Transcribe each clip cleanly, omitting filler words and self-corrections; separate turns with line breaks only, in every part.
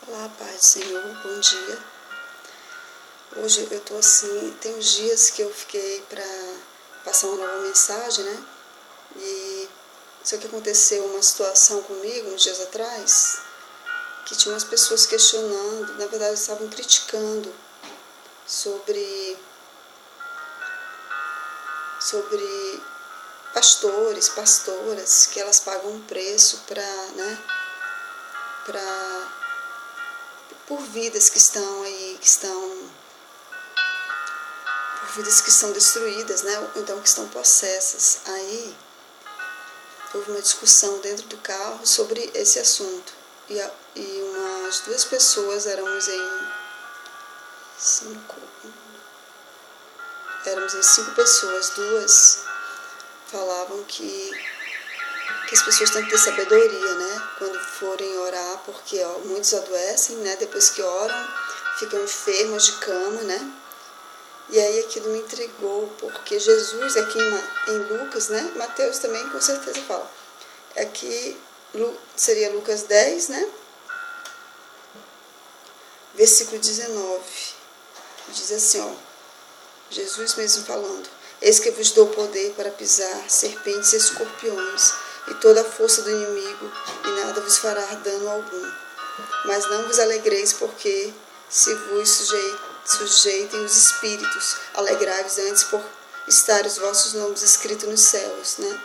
Olá, Pai do Senhor, bom dia. Hoje eu tô assim, tem uns dias que eu fiquei para passar uma nova mensagem, né? E só que aconteceu uma situação comigo uns dias atrás, que tinha umas pessoas questionando, na verdade estavam criticando sobre pastores, pastoras, que elas pagam um preço por vidas que estão aí, por vidas que estão destruídas, né? Ou então que estão possessas. Aí houve uma discussão dentro do carro sobre esse assunto. E umas duas pessoas, éramos em cinco pessoas, duas falavam que as pessoas têm que ter sabedoria, né? Quando forem orar, porque muitos adoecem, né? Depois que oram, ficam enfermos de cama, né? E aí aquilo me intrigou, porque Jesus aqui em Lucas, né? Mateus também com certeza fala. Aqui seria Lucas 10, né? Versículo 19. Diz assim, Jesus mesmo falando: eis que vos dou poder para pisar serpentes e escorpiões e toda a força do inimigo, e nada vos fará dano algum. Mas não vos alegreis, porque se vos sujeitem os espíritos, alegrai-vos antes por estar os vossos nomes escritos nos céus, né?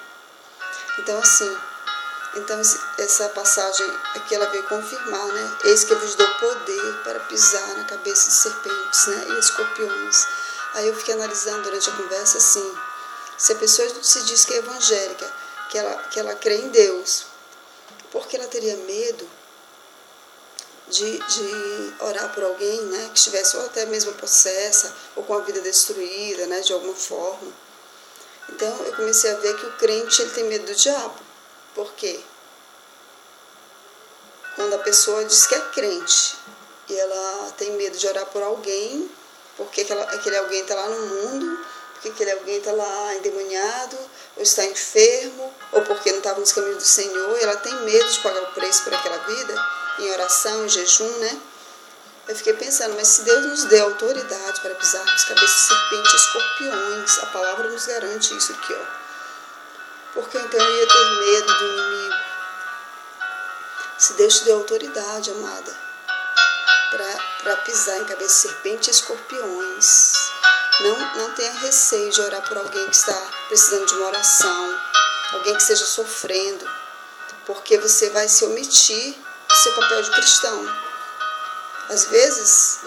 Então essa passagem aqui ela veio confirmar, né? Eis que vos dou poder para pisar na cabeça de serpentes, né? E escorpiões. Aí eu fiquei analisando durante a conversa assim: se a pessoa se diz que é evangélica, que ela crê em Deus, por que ela teria medo de orar por alguém, né, que estivesse ou até mesmo possessa ou com a vida destruída, né, de alguma forma? Então eu comecei a ver que o crente ele tem medo do diabo. Por quê? Quando a pessoa diz que é crente e ela tem medo de orar por alguém, porque aquele alguém está lá no mundo, porque aquele alguém está lá endemoniado, ou está enfermo, ou porque não estava nos caminhos do Senhor, e ela tem medo de pagar o preço por aquela vida, em oração, em jejum, né? Eu fiquei pensando, mas se Deus nos deu autoridade para pisarmos cabeças de serpentes e escorpiões, a palavra nos garante isso aqui, porque então eu ia ter medo do inimigo? Se Deus te deu autoridade, amada, para pisar em cabeça de serpentes e escorpiões, não tenha receio de orar por alguém que está precisando de uma oração, alguém que esteja sofrendo, porque você vai se omitir do seu papel de cristão. Às vezes,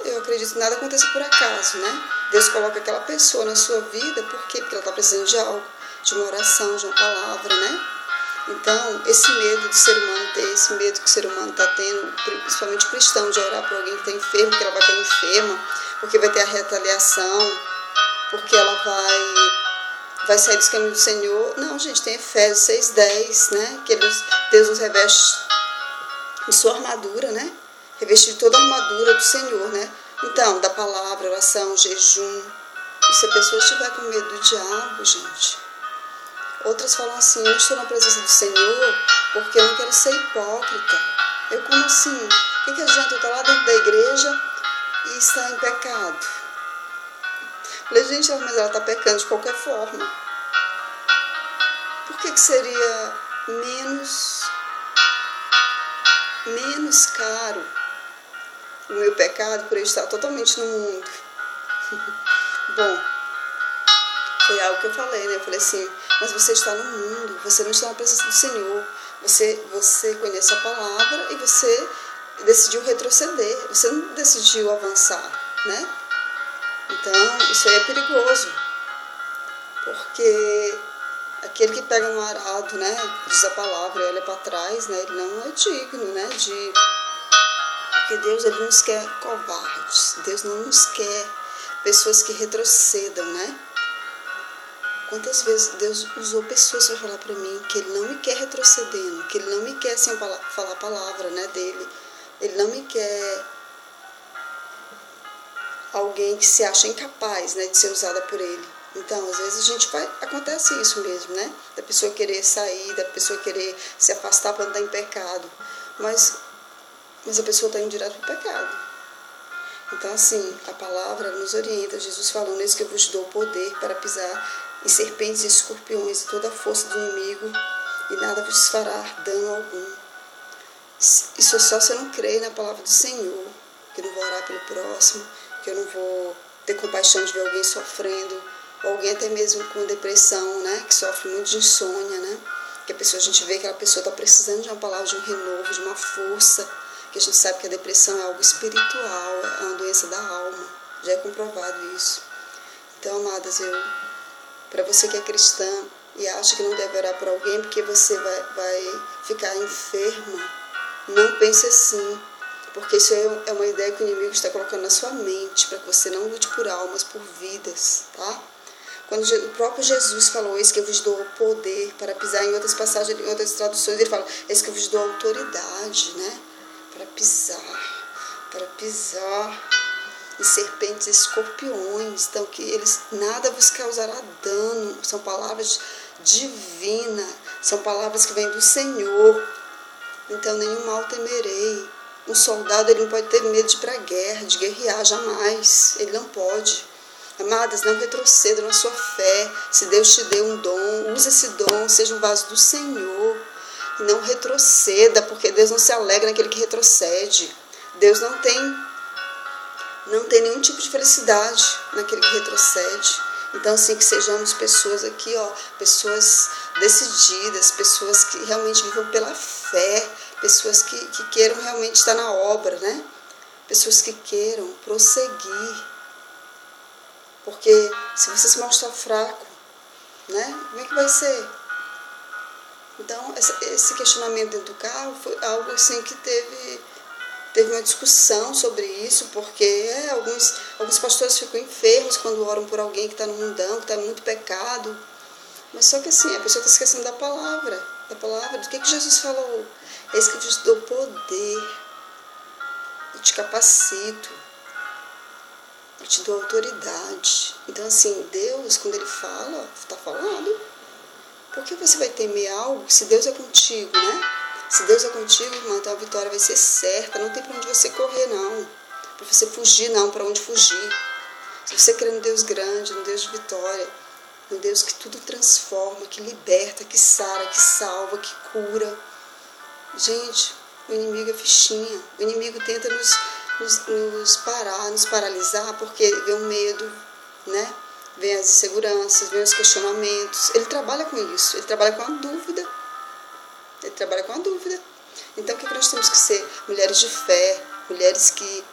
eu acredito que nada aconteça por acaso, né? Deus coloca aquela pessoa na sua vida, por quê? Porque ela está precisando de algo, de uma oração, de uma palavra, né? Então, esse medo do ser humano ter, esse medo que o ser humano está tendo, principalmente o cristão, de orar por alguém que está enfermo, porque ela vai estar enferma, porque vai ter a retaliação, porque ela vai sair dos caminhos do Senhor. Não, gente, tem Efésios 6:10, né? Que Deus nos reveste de sua armadura, né? Revestir toda a armadura do Senhor, né? Então, da palavra, oração, jejum. E se a pessoa estiver com medo do diabo, gente? Outras falam assim: eu estou na presença do Senhor porque eu não quero ser hipócrita. Eu, como assim? O que adianta eu estar lá dentro da igreja e estar em pecado? Falei, gente, mas ela está pecando de qualquer forma. Por que seria menos caro o meu pecado por eu estar totalmente no mundo? Bom, foi algo que eu falei, né? Eu falei assim: mas você está no mundo, você não está na presença do Senhor. Você conhece a palavra e você decidiu retroceder, você não decidiu avançar, né? Então, isso aí é perigoso, porque aquele que pega no arado, né, diz a palavra, e olha para trás, né, ele não é digno, né, porque Deus ele nos quer covardes, Deus não nos quer pessoas que retrocedam, né? Quantas vezes Deus usou pessoas para falar para mim que Ele não me quer retrocedendo, que Ele não me quer sem falar a palavra, né, dele. Ele não me quer alguém que se acha incapaz, né, de ser usada por Ele. Então, às vezes acontece isso mesmo, né? Da pessoa querer sair, da pessoa querer se afastar para andar em pecado. Mas mas a pessoa está indo direto para o pecado. Então, assim, a palavra nos orienta, Jesus falando: eis que eu vos dou poder para pisar em serpentes e escorpiões e toda a força do inimigo, e nada vos fará dano algum. Isso é só se eu não crer na palavra do Senhor, que eu não vou orar pelo próximo, que eu não vou ter compaixão de ver alguém sofrendo, ou alguém até mesmo com depressão, né, que sofre muito de insônia, né, que a gente vê que aquela pessoa está precisando de uma palavra, de um renovo, de uma força, que a gente sabe que a depressão é algo espiritual, é uma doença da alma, já é comprovado isso. Então, amadas, para você que é cristã e acha que não deve orar por alguém porque você vai ficar enferma, não pense assim, porque isso é uma ideia que o inimigo está colocando na sua mente, para que você não lute por almas, por vidas, tá? Quando o próprio Jesus falou: eis que eu vos dou poder para pisar, em outras passagens, em outras traduções, ele fala: eis que eu vos dou autoridade, né? Para pisar em serpentes e escorpiões, então que eles nada vos causará dano. São palavras divinas, são palavras que vêm do Senhor. Então nenhum mal temerei. Um soldado, ele não pode ter medo de ir para a guerra, de guerrear, jamais. Ele não pode. Amadas, não retrocedam na sua fé. Se Deus te deu um dom, use esse dom, seja um vaso do Senhor. E não retroceda, porque Deus não se alegra naquele que retrocede. Deus não tem nenhum tipo de felicidade naquele que retrocede. Então, assim, que sejamos pessoas aqui, pessoas decididas, pessoas que realmente vivam pela fé, pessoas que queiram realmente estar na obra, né? Pessoas que queiram prosseguir. Porque se você se mostrar fraco, né? Como é que vai ser? Então, esse questionamento dentro do carro foi algo assim que teve uma discussão sobre isso, porque alguns pastores ficam enfermos quando oram por alguém que está no mundão, que está em muito pecado. Mas só que assim, a pessoa está esquecendo da palavra, do que Jesus falou. Eis que eu te dou poder, eu te capacito, eu te dou autoridade. Então assim, Deus, quando Ele fala, está falando. Por que você vai temer algo se Deus é contigo, né? Se Deus é contigo, irmã, então a vitória vai ser certa. Não tem para onde você correr, não. Para você fugir, não. Para onde fugir. Se você crê no Deus grande, no Deus de vitória, no Deus que tudo transforma, que liberta, que sara, que salva, que cura. Gente, o inimigo é fichinha. O inimigo tenta nos parar, nos paralisar, porque vê o medo, né? Vem as inseguranças, vem os questionamentos. Ele trabalha com isso. Ele trabalha com a dúvida. Então, o que nós temos que ser? Mulheres de fé, mulheres que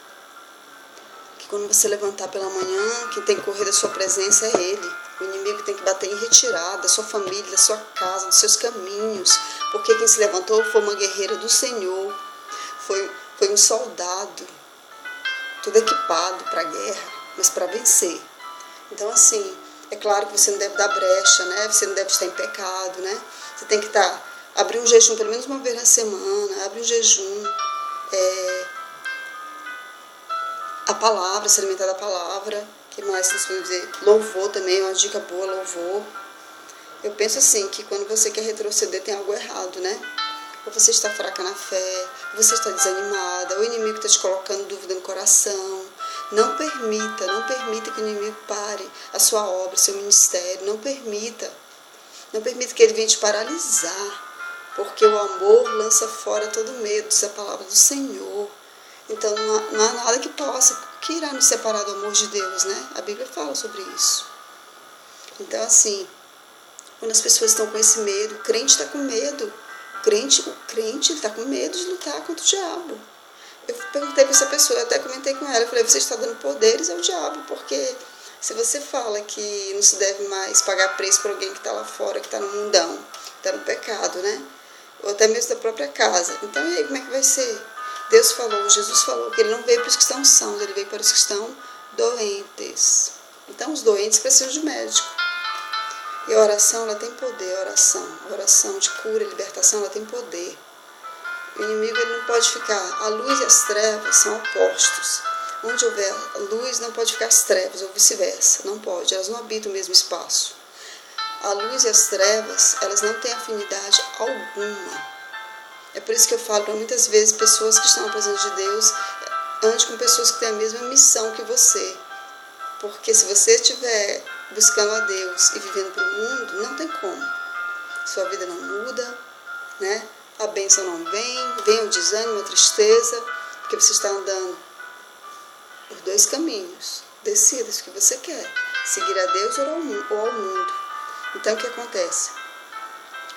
quando você levantar pela manhã, quem tem que correr da sua presença é Ele. O inimigo tem que bater em retirada da sua família, da sua casa, dos seus caminhos. Porque quem se levantou foi uma guerreira do Senhor, foi um soldado, tudo equipado para a guerra, mas para vencer. Então, assim, é claro que você não deve dar brecha, né? Você não deve estar em pecado, né? Você tem que abrir um jejum pelo menos uma vez na semana, abre um jejum, a palavra, se alimentar da palavra. O que mais nós podemos dizer? Louvor também, uma dica boa, louvor. Eu penso assim, que quando você quer retroceder tem algo errado, né? Ou você está fraca na fé, ou você está desanimada, ou o inimigo está te colocando dúvida no coração. Não permita que o inimigo pare a sua obra, seu ministério. Não permita que ele venha te paralisar. Porque o amor lança fora todo medo, diz a palavra do Senhor. Então não há nada que irá nos separar do amor de Deus, né? A Bíblia fala sobre isso. Então assim, quando as pessoas estão com esse medo, o crente está com medo. O crente está com medo de lutar contra o diabo. Eu perguntei para essa pessoa, eu até comentei com ela, eu falei: você está dando poderes ao diabo, porque se você fala que não se deve mais pagar preço por alguém que está lá fora, que está no mundão, que está no pecado, né? Ou até mesmo da própria casa. Então, e aí, como é que vai ser? Jesus falou que Ele não veio para os que estão sãos, Ele veio para os que estão doentes. Então, os doentes precisam de médico. E a oração, ela tem poder, a oração de cura e libertação, ela tem poder. O inimigo, ele não pode ficar, a luz e as trevas são opostos. Onde houver a luz, não pode ficar as trevas, ou vice-versa. Não pode, elas não habitam o mesmo espaço. A luz e as trevas, elas não têm afinidade alguma. É por isso que eu falo para muitas vezes pessoas que estão na presença de Deus, ande com pessoas que têm a mesma missão que você. Porque se você estiver buscando a Deus e vivendo para o mundo, não tem como. Sua vida não muda, né? A bênção não vem o desânimo, a tristeza, porque você está andando por dois caminhos. Decida o que você quer, seguir a Deus ou ao mundo. Então o que acontece?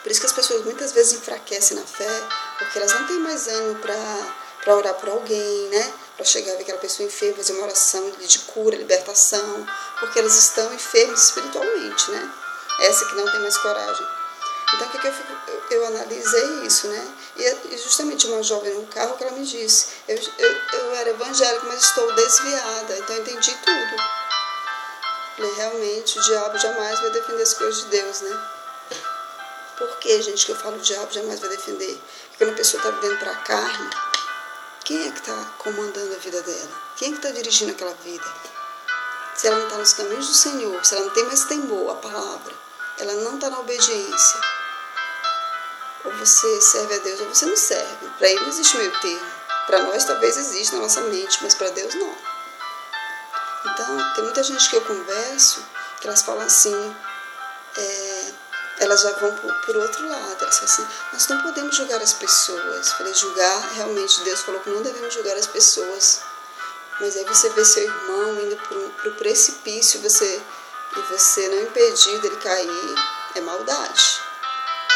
Por isso que as pessoas muitas vezes enfraquecem na fé, porque elas não têm mais ânimo para orar por alguém, né? Para chegar a ver aquela pessoa enferma, fazer uma oração de cura, libertação, porque elas estão enfermas espiritualmente, né? Essa que não tem mais coragem. Então, o que eu analisei isso, né? E justamente uma jovem no carro que ela me disse, eu era evangélica, mas estou desviada, então eu entendi tudo. Falei, realmente, o diabo jamais vai defender as coisas de Deus, né? Por que, gente, que eu falo o diabo jamais vai defender? Porque quando a pessoa está vivendo para a carne, quem é que está comandando a vida dela? Quem é que está dirigindo aquela vida? Se ela não está nos caminhos do Senhor, se ela não tem mais temor à palavra, ela não está na obediência, ou você serve a Deus ou você não serve. Para ele não existe meio termo. Para nós talvez existe na nossa mente, mas para Deus não. Então, tem muita gente que eu converso, que elas falam assim, elas já vão por outro lado. Elas falam assim, nós não podemos julgar as pessoas. Eu falei, julgar, realmente, Deus falou que não devemos julgar as pessoas. Mas aí você vê seu irmão indo para o precipício e você não impedir dele cair, é maldade.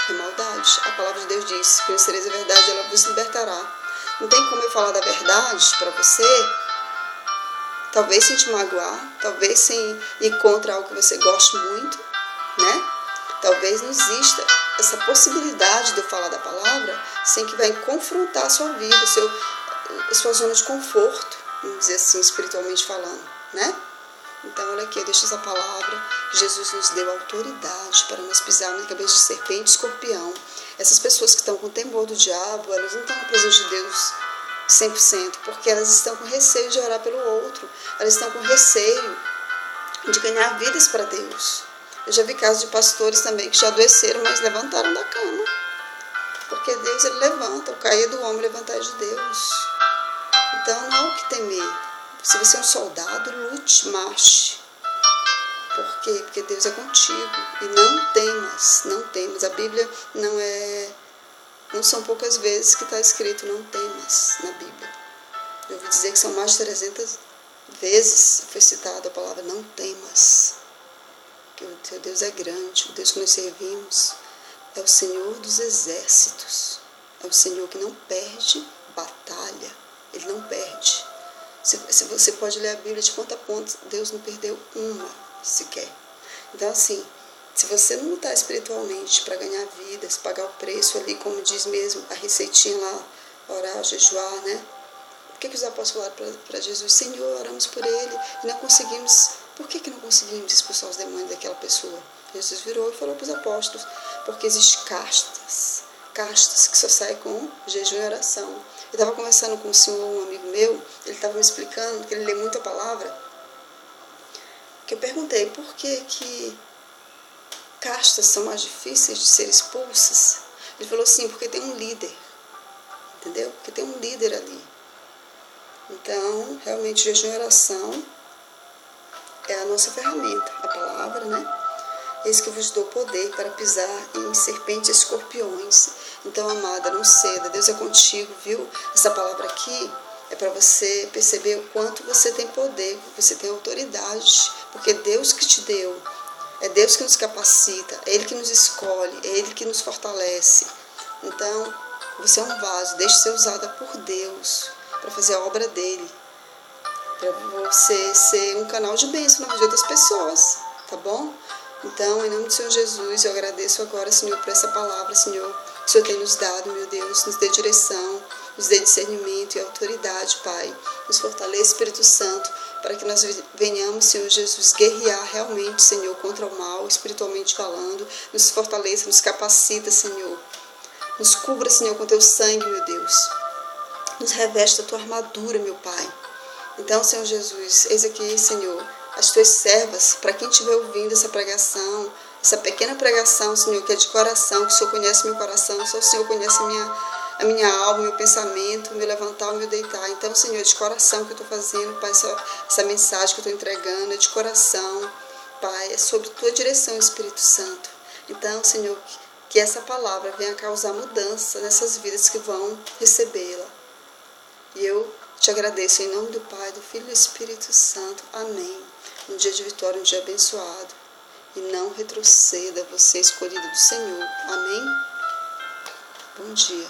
É maldade. A palavra de Deus diz, conhecereis a verdade, ela vos libertará. Não tem como eu falar da verdade para você, talvez sem te magoar, talvez sem ir contra algo que você goste muito, né? Talvez não exista essa possibilidade de eu falar da palavra sem que vai confrontar a sua vida, a sua zona de conforto, vamos dizer assim, espiritualmente falando, né? Então, olha aqui, eu deixo essa palavra, que Jesus nos deu autoridade para nós pisarmos na cabeça de serpente e escorpião. Essas pessoas que estão com temor do diabo, elas não estão na presença de Deus 100%, porque elas estão com receio de orar pelo outro, elas estão com receio de ganhar vidas para Deus. Eu já vi casos de pastores também que já adoeceram, mas levantaram da cama, porque Deus, ele levanta, o cair do homem levantar de Deus. Então, não há o que temer. Se você é um soldado, lute, marche. Por quê? Porque Deus é contigo. E não temas. A Bíblia não são poucas vezes que está escrito não temas na Bíblia. Eu ouvi dizer que são mais de 300 vezes foi citada a palavra não temas. Porque o teu Deus é grande, o Deus que nós servimos é o Senhor dos exércitos. É o Senhor que não perde batalha. Ele não perde. Se você pode ler a Bíblia de ponta a ponta, Deus não perdeu uma sequer. Então, assim, se você não lutar espiritualmente para ganhar vidas, pagar o preço ali, como diz mesmo a receitinha lá, orar, jejuar, né? Por que os apóstolos falaram para Jesus, Senhor, oramos por ele e não conseguimos, por que não conseguimos expulsar os demônios daquela pessoa? Jesus virou e falou para os apóstolos, porque existem castas que só saem com jejum e oração. Eu estava conversando com um amigo meu, ele estava me explicando, que ele lê muito a palavra, que eu perguntei por que castas são mais difíceis de ser expulsas. Ele falou assim, porque tem um líder, entendeu? Porque tem um líder ali. Então, realmente, jejum e oração é a nossa ferramenta, a palavra, né? Eis que vos dou poder para pisar em serpentes e escorpiões. Então, amada, não ceda, Deus é contigo, viu? Essa palavra aqui é para você perceber o quanto você tem poder, você tem autoridade, porque Deus que te deu, é Deus que nos capacita, é Ele que nos escolhe, é Ele que nos fortalece. Então, você é um vaso, deixe ser usada por Deus para fazer a obra dEle, para você ser um canal de bênção na vida de outras pessoas, tá bom? Então, em nome do Senhor Jesus, eu agradeço agora, Senhor, por essa palavra, Senhor, que o Senhor tem nos dado, meu Deus, nos dê direção, nos dê discernimento e autoridade, Pai. Nos fortaleça, Espírito Santo, para que nós venhamos, Senhor Jesus, guerrear realmente, Senhor, contra o mal, espiritualmente falando. Nos fortaleça, nos capacita, Senhor. Nos cubra, Senhor, com teu sangue, meu Deus. Nos reveste a tua armadura, meu Pai. Então, Senhor Jesus, eis aqui, Senhor, as tuas servas, para quem estiver ouvindo essa pregação, essa pequena pregação, Senhor, que é de coração, que o Senhor conhece meu coração, só o Senhor conhece a minha alma, meu pensamento, o meu levantar, o meu deitar. Então, Senhor, de coração que eu estou fazendo, Pai, essa mensagem que eu estou entregando, é de coração, Pai, é sobre tua direção, Espírito Santo. Então, Senhor, que essa palavra venha causar mudança nessas vidas que vão recebê-la. E eu te agradeço em nome do Pai, do Filho e do Espírito Santo. Amém. Um dia de vitória, um dia abençoado. E não retroceda, você escolhido do Senhor. Amém? Bom dia.